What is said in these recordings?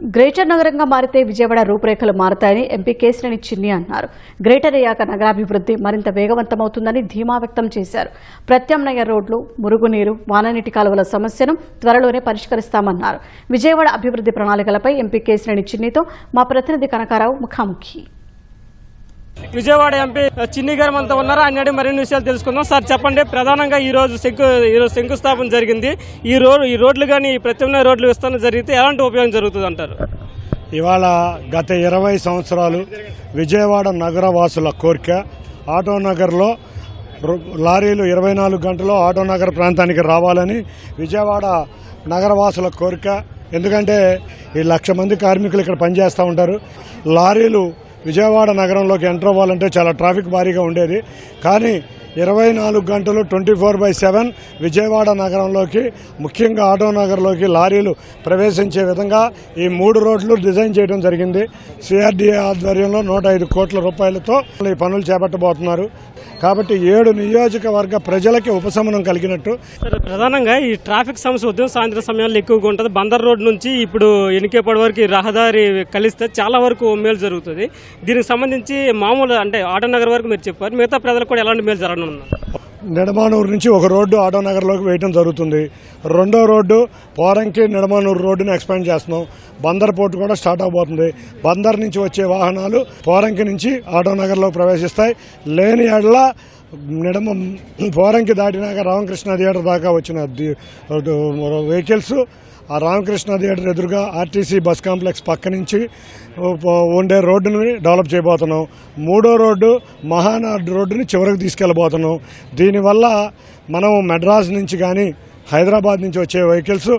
Greater నగరంగా మారితే విజయవాడ రూపురేఖలు మారతాయని ఎంపీ కేశినేని చిన్ని అన్నారు. గ్రేటర్ అయ్యాక నగరాభివృద్ధి మరింత వేగవంతమవుతుందని ధీమా వ్యక్తం చేశారు. ప్రత్యామ్నాయ రోడ్లు, మురుగునీరు, వాననీటి కాలువల సమస్యను త్వరలోనే పరిష్కరిస్తామన్నారు. విజయవాడ అభివృద్ధి ప్రణాళికలపై ఎంపీ కేశినేని చిన్నితో మా ప్రతినిధి కనకారావు ముఖాముఖి. విజయవాడ ఎంపీ చిన్ని గారు మనతో ఉన్నారు. ఆయన మరిన్ని విషయాలు తెలుసుకుందాం. సార్ చెప్పండి, ప్రధానంగా ఈ రోజు శంకుస్థాపన జరిగింది. ఈ రోడ్లు కానీ ప్రత్యామ్నాయ రోడ్లు విస్తరణ జరిగితే ఎలాంటి ఉపయోగం జరుగుతుంది అంటారు? ఇవాళ గత 20 సంవత్సరాలు విజయవాడ నగర వాసుల కోరిక, ఆటోనగర్లో లారీలు 24 గంటలు ఆటోనగర్ ప్రాంతానికి రావాలని విజయవాడ నగరవాసుల కోరిక. ఎందుకంటే ఈ 1,00,000 మంది కార్మికులు ఇక్కడ పనిచేస్తూ ఉంటారు. లారీలు విజయవాడ నగరంలోకి ఎంటర్ అవ్వాలంటే చాలా ట్రాఫిక్ భారీగా ఉండేది. కానీ 24 గంటలు 24/7 విజయవాడ నగరంలోకి, ముఖ్యంగా ఆటోనగర్లోకి లారీలు ప్రవేశించే విధంగా ఈ 3 రోడ్లు డిజైన్ చేయడం జరిగింది. సిఆర్డీఏ ఆధ్వర్యంలో 105 కోట్ల రూపాయలతో ఈ పనులు చేపట్టబోతున్నారు. కాబట్టి 7 నియోజకవర్గ ప్రజలకి ఉపశమనం కలిగినట్టు. ప్రధానంగా ఈ ట్రాఫిక్ సమస్య ఉదయం సాయంత్రం సమయంలో ఎక్కువగా ఉంటుంది. బందర్ రోడ్ నుంచి ఇప్పుడు ఎనికేపడి వరకు రహదారి కలిస్తే చాలా వరకు మేలు జరుగుతుంది. దీనికి సంబంధించి మామూలు అంటే ఆటోనగర్ వరకు మీరు చెప్పారు, మిగతా ప్రజలకు కూడా ఎలాంటి మేలు జరగనుంది? నిడమానూరు నుంచి ఒక రోడ్డు ఆటోనగర్లోకి వేయడం జరుగుతుంది. రెండో రోడ్డు పోరంకి నిడమానూరు రోడ్డుని ఎక్స్పాండ్ చేస్తున్నాం. బందర్ పోర్టు కూడా స్టార్ట్ అవబోతుంది. బందర్ నుంచి వచ్చే వాహనాలు పోరంకి నుంచి ఆటోనగర్లో ప్రవేశిస్తాయి. లేని ఏళ్ల పోరంకి దాటినాక రామకృష్ణ థియేటర్ దాకా వచ్చిన వెహికల్స్ ఆ రామకృష్ణ థియేటర్ ఎదురుగా ఆర్టీసీ బస్ కాంప్లెక్స్ పక్క నుంచి ఉండే రోడ్డుని డెవలప్ చేయబోతున్నాం. 3వ రోడ్డు మహానాడు రోడ్డుని చివరికి తీసుకెళ్లబోతున్నాం. దీనివల్ల మనం మెడ్రాస్ నుంచి కానీ హైదరాబాద్ నుంచి వచ్చే వెహికల్స్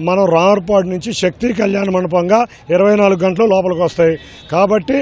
మనం రామర్పాడు నుంచి శక్తి కళ్యాణ మండపంగా 24 గంటలు లోపలికి వస్తాయి. కాబట్టి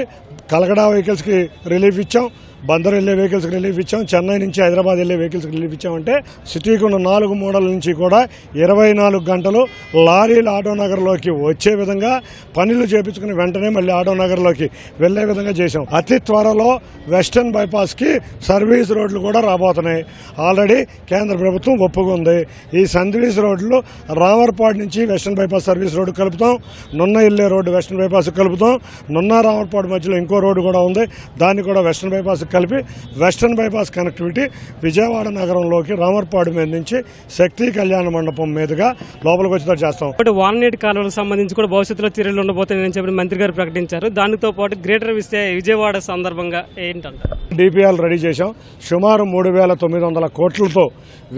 కలకడా వెహికల్స్కి రిలీఫ్ ఇచ్చాం, బందర్ వెళ్లే వెహికల్స్కి రిలీఫ్ ఇచ్చాం, చెన్నై నుంచి హైదరాబాద్ వెళ్లే వెహికల్స్కి రిలీఫ్ ఇచ్చామంటే సిటీకి ఉన్న 4 మోడల్ నుంచి కూడా 24 గంటలు లారీలు ఆటోనగర్లోకి వచ్చే విధంగా పనులు చేపించుకుని వెంటనే మళ్ళీ ఆటోనగర్లోకి వెళ్లే విధంగా చేశాం. అతి త్వరలో వెస్టర్న్ బైపాస్కి సర్వీస్ రోడ్లు కూడా రాబోతున్నాయి. ఆల్రెడీ కేంద్ర ప్రభుత్వం ఒప్పుకుంది. ఈ సర్వీస్ రోడ్లు రామర్పాడు నుంచి వెస్టర్న్ బైపాస్ సర్వీస్ రోడ్డు కలుపుతాం, నున్న ఇల్లే రోడ్డు వెస్టర్న్ బైపాస్ కలుపుతాం. నున్న రామర్పాడు మధ్యలో ఇంకో రోడ్డు కూడా ఉంది, దాన్ని కూడా వెస్టర్న్ బైపాస్ కలిపి వెస్టర్న్ బైపాస్ కనెక్టివిటీ విజయవాడ నగరంలోకి రామర్పాడు మీద నుంచి శక్తి కళ్యాణ మండపం మీదుగా లోపలికి వచ్చేటట్టు చేస్తాం. వాననీటి కాలువలకు సంబంధించి కూడా భవిష్యత్తులో చర్యలు ఉండబోతాయని చెప్పి మంత్రి గారు ప్రకటించారు. దానితో పాటు గ్రేటర్ విజయవాడ సందర్భంగా ఏంటంటారు? డిపిఆర్ రెడీ చేశాం. సుమారు 3,900 కోట్లతో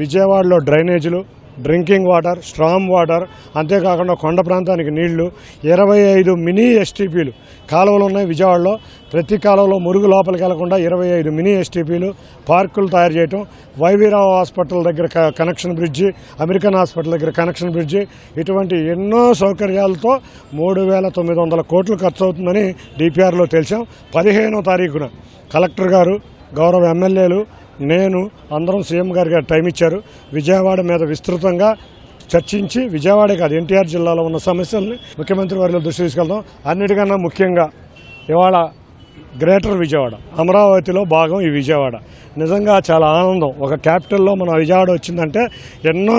విజయవాడలో డ్రైనేజీలు, డ్రింకింగ్ వాటర్, స్ట్రామ్ వాటర్, అంతేకాకుండా కొండ ప్రాంతానికి నీళ్లు, 25 మినీ ఎస్టీపీలు కాలువలు ఉన్నాయి విజయవాడలో. ప్రతి కాలువలో మురుగు లోపలికి వెళ్లకుండా 25 మినీ ఎస్టీపీలు, పార్కులు తయారు చేయటం, వైవీరావు హాస్పిటల్ దగ్గర కనెక్షన్ బ్రిడ్జి, అమెరికన్ హాస్పిటల్ దగ్గర కనెక్షన్ బ్రిడ్జి, ఇటువంటి ఎన్నో సౌకర్యాలతో 3,900 కోట్లు ఖర్చు అవుతుందని డిపిఆర్లో తెలిసాం. 15వ తారీఖున కలెక్టర్ గారు, గౌరవ ఎమ్మెల్యేలు, నేను అందరం సీఎం గారికి టైం ఇచ్చారు. విజయవాడ మీద విస్తృతంగా చర్చించి విజయవాడే కాదు ఎన్టీఆర్ జిల్లాలో ఉన్న సమస్యల్ని ముఖ్యమంత్రి వారిలో దృష్టి తీసుకెళ్తాం. అన్నిటికన్నా ముఖ్యంగా ఇవాళ గ్రేటర్ విజయవాడ, అమరావతిలో భాగం ఈ విజయవాడ. నిజంగా చాలా ఆనందం. ఒక క్యాపిటల్లో మన విజయవాడ వచ్చిందంటే ఎన్నో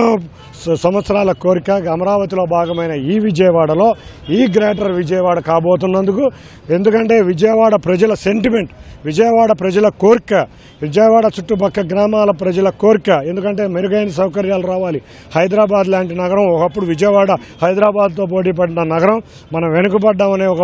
సంవత్సరాల కోరిక. అమరావతిలో భాగమైన ఈ విజయవాడలో ఈ గ్రేటర్ విజయవాడ కాబోతున్నందుకు, ఎందుకంటే విజయవాడ ప్రజల సెంటిమెంట్, విజయవాడ ప్రజల కోరిక, విజయవాడ చుట్టుపక్కల గ్రామాల ప్రజల కోరిక. ఎందుకంటే మెరుగైన సౌకర్యాలు రావాలి. హైదరాబాద్ లాంటి నగరం ఒకప్పుడు విజయవాడ హైదరాబాద్తో పోటీ పడిన నగరం. మనం వెనుకబడ్డామనే ఒక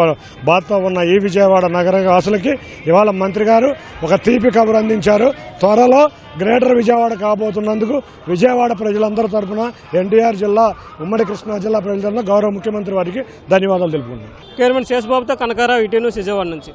బాధతో ఉన్న ఈ విజయవాడ నగర వాసులకి ఇవాళ మంత్రి గారు ఒక తీపి కబురు అందించారు. త్వరలో గ్రేటర్ విజయవాడ కాబోతున్నందుకు విజయవాడ ప్రజలందరి తరఫున ఎన్టీఆర్ జిల్లా, ఉమ్మడి కృష్ణా జిల్లా ప్రజల తరఫున గౌరవ ముఖ్యమంత్రి వారికి ధన్యవాదాలు తెలుపుకుంటున్నాను. చైర్మన్ శేషబాబుతో కనకారావు, ఈటీవీ న్యూస్, విజయవాడ నుంచి.